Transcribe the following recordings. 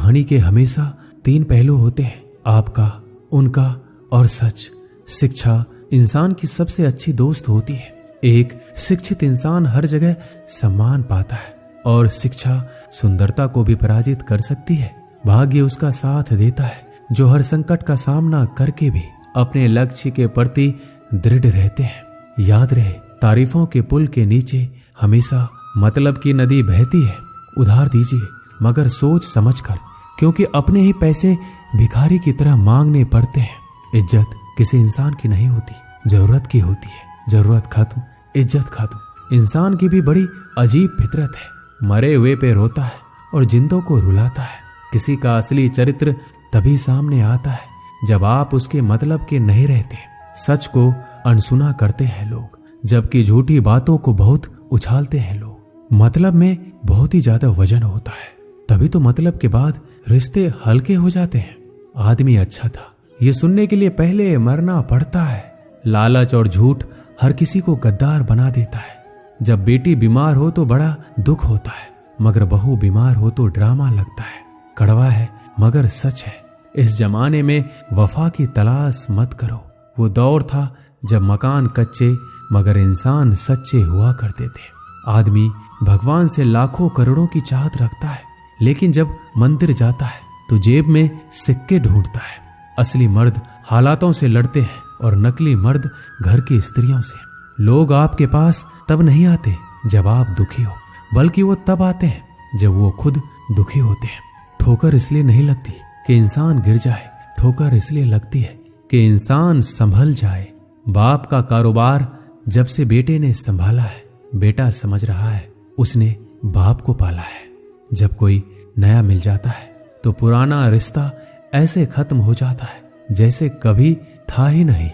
कहानी के हमेशा 3 पहलू होते हैं, आपका, उनका और सच। शिक्षा इंसान की सबसे अच्छी दोस्त होती है। एक शिक्षित इंसान हर जगह सम्मान पाता है और शिक्षा सुंदरता को भी पराजित कर सकती है। भाग्य उसका साथ देता है जो हर संकट का सामना करके भी अपने लक्ष्य के प्रति दृढ़ रहते हैं। याद रहे, तारीफों के पुल के नीचे हमेशा मतलब की नदी बहती है। उधार दीजिए मगर सोच समझकर, क्योंकि अपने ही पैसे भिखारी की तरह मांगने पड़ते हैं। इज्जत किसी इंसान की नहीं होती, जरूरत की होती है। जरूरत खत्म, इज्जत खत्म। इंसान की भी बड़ी अजीब फितरत है, मरे हुए पे रोता है और जिंदों को रुलाता है। किसी का असली चरित्र तभी सामने आता है जब आप उसके मतलब के नहीं रहते। सच को अनसुना करते हैं लोग, जबकि झूठी बातों को बहुत उछालते हैं लोग। मतलब में बहुत ही ज्यादा वजन होता है, तभी तो मतलब के बाद रिश्ते हल्के हो जाते हैं। आदमी अच्छा था, ये सुनने के लिए पहले मरना पड़ता है। लालच और झूठ हर किसी को गद्दार बना देता है। जब बेटी बीमार हो तो बड़ा दुख होता है, मगर बहू बीमार हो तो ड्रामा लगता है। कड़वा है मगर सच है। इस जमाने में वफा की तलाश मत करो। वो दौर था जब मकान कच्चे मगर इंसान सच्चे हुआ करते थे। आदमी भगवान से लाखों करोड़ों की चाहत रखता है, लेकिन जब मंदिर जाता है तो जेब में सिक्के ढूंढता है। असली मर्द हालातों से लड़ते हैं और नकली मर्द घर की स्त्रियों से। लोग आपके पास तब नहीं आते जब आप दुखी हो, बल्कि वो तब आते हैं जब वो खुद दुखी होते हैं। ठोकर इसलिए नहीं लगती कि इंसान गिर जाए, ठोकर इसलिए लगती है कि इंसान संभल जाए। बाप का कारोबार जब से बेटे ने संभाला है, बेटा समझ रहा है उसने बाप को पाला है। जब कोई नया मिल जाता है तो पुराना रिश्ता ऐसे खत्म हो जाता है जैसे कभी था ही नहीं।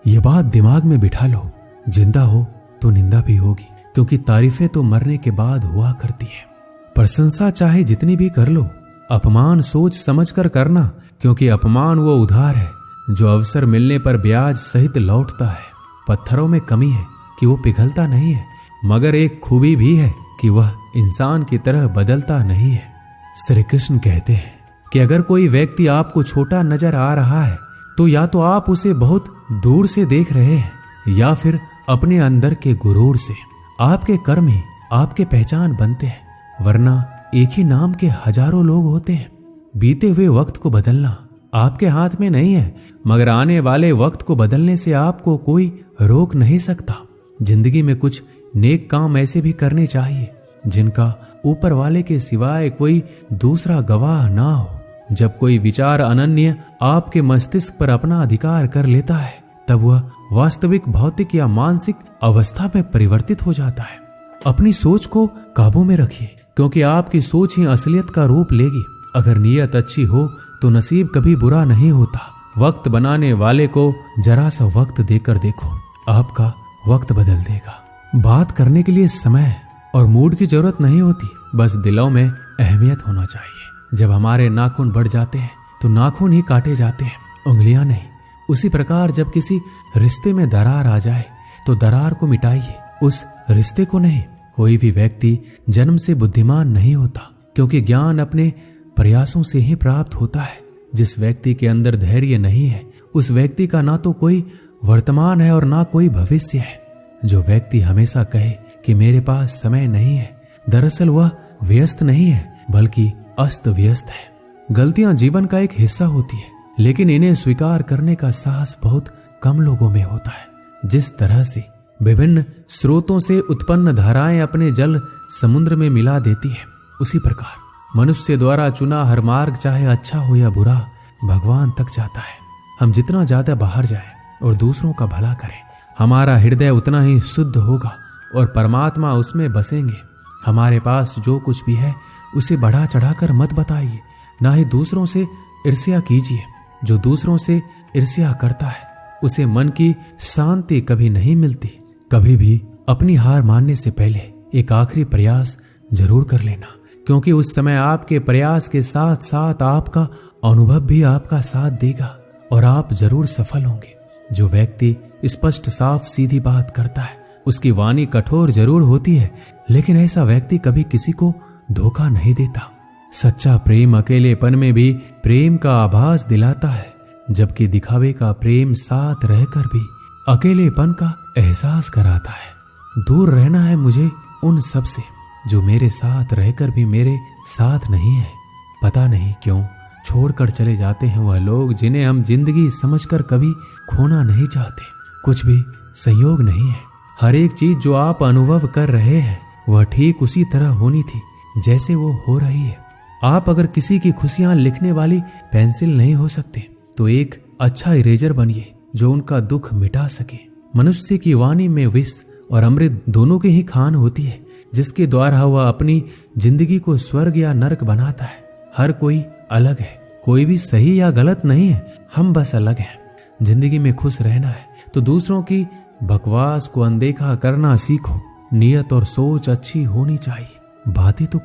ये बात दिमाग में बिठा लो, जिंदा हो तो निंदा भी होगी, क्योंकि तारीफें तो मरने के बाद हुआ करती है। प्रशंसा चाहे जितनी भी कर लो, अपमान सोच समझकर करना, क्योंकि अपमान वो उधार है जो अवसर मिलने पर ब्याज सहित लौटता है। पत्थरों में कमी है कि वो पिघलता नहीं है, मगर एक खूबी भी है कि वह इंसान की तरह बदलता नहीं है। श्री कृष्ण कहते हैं कि अगर कोई व्यक्ति आपको छोटा नजर आ रहा है तो या तो आप उसे बहुत दूर से देख रहे हैं या फिर अपने अंदर के गुरूर से। आपके कर्म ही आपके पहचान बनते हैं, वरना एक ही नाम के हजारों लोग होते हैं। बीते हुए वक्त को बदलना आपके हाथ में नहीं है, मगर आने वाले वक्त को बदलने से आपको कोई रोक नहीं सकता। जिंदगी में कुछ नेक काम ऐसे भी करने चाहिए जिनका ऊपर वाले के सिवाय कोई दूसरा गवाह ना हो। जब कोई विचार अनन्य आपके मस्तिष्क पर अपना अधिकार कर लेता है, तब वह वास्तविक भौतिक या मानसिक अवस्था में परिवर्तित हो जाता है। अपनी सोच को काबू में रखिए, क्योंकि आपकी सोच ही असलियत का रूप लेगी। अगर नीयत अच्छी हो तो नसीब कभी बुरा नहीं होता। वक्त बनाने वाले को जरा सा वक्त देकर देखो, आपका वक्त बदल देगा। बात करने के लिए समय और मूड की जरूरत नहीं होती, बस दिलों में अहमियत होना चाहिए। जब हमारे नाखून बढ़ जाते हैं तो नाखून ही काटे जाते हैं, उंगलियां नहीं। उसी प्रकार जब किसी रिश्ते में दरार आ जाए तो दरार को मिटाइए, उस रिश्ते को नहीं। कोई भी व्यक्ति जन्म से बुद्धिमान नहीं होता, क्योंकि ज्ञान अपने प्रयासों से ही प्राप्त होता है। जिस व्यक्ति के अंदर धैर्य नहीं है, उस व्यक्ति का ना तो कोई वर्तमान है और ना कोई भविष्य है। जो व्यक्ति हमेशा कहे कि मेरे पास समय नहीं है, दरअसल वह व्यस्त नहीं है बल्कि अस्त व्यस्त है। गलतियां जीवन का एक हिस्सा होती है, लेकिन इन्हें स्वीकार करने का साहस बहुत कम लोगों में होता है। जिस तरह से विभिन्न स्रोतों से उत्पन्न धाराएं अपने जल समुद्र में मिला देती है, उसी प्रकार मनुष्य द्वारा चुना हर मार्ग, चाहे अच्छा हो या बुरा, भगवान तक जाता है। हम जितना ज्यादा बाहर जाएं और दूसरों का भला करें, हमारा हृदय उतना ही शुद्ध होगा और परमात्मा उसमें बसेंगे। हमारे पास जो कुछ भी है उसे बढ़ा चढ़ाकर मत बताइए, ना ही दूसरों से ईर्ष्या कीजिए। जो दूसरों से ईर्ष्या करता है उसे मन की शांति कभी नहीं मिलती। कभी भी अपनी हार मानने से पहले एक आखिरी प्रयास जरूर कर लेना, क्योंकि उस समय आपके प्रयास के साथ साथ आपका अनुभव भी आपका साथ देगा और आप जरूर सफल होंगे। जो व्यक्ति स्पष्ट साफ सीधी बात करता है उसकी वाणी कठोर जरूर होती है, लेकिन ऐसा व्यक्ति कभी किसी को धोखा नहीं देता। सच्चा प्रेम अकेलेपन में भी प्रेम का आभास दिलाता है, जबकि दिखावे का प्रेम साथ रहकर भी अकेलेपन का एहसास कराता है। दूर रहना है मुझे उन सब से जो मेरे साथ रहकर भी मेरे साथ नहीं है। पता नहीं क्यों छोड़कर चले जाते हैं वह लोग जिन्हें हम जिंदगी समझकर कभी खोना नहीं चाहते। कुछ भी संयोग नहीं है। हर एक चीज जो आप अनुभव कर रहे हैं वह ठीक उसी तरह होनी थी जैसे वो हो रही है। आप अगर किसी की खुशियां लिखने वाली पेंसिल नहीं हो सकते तो एक अच्छा इरेजर बनिए जो उनका दुख मिटा सके। मनुष्य की वाणी में विष और अमृत दोनों की ही खान होती है, जिसके द्वारा वह अपनी जिंदगी को स्वर्ग या नरक बनाता है। हर कोई अलग है, कोई भी सही या गलत नहीं है, हम बस अलग हैं। जिंदगी में खुश रहना है तो दूसरों की बकवास को अनदेखा करना सीखो। नियत और सोच अच्छी होनी चाहिए। बातें तो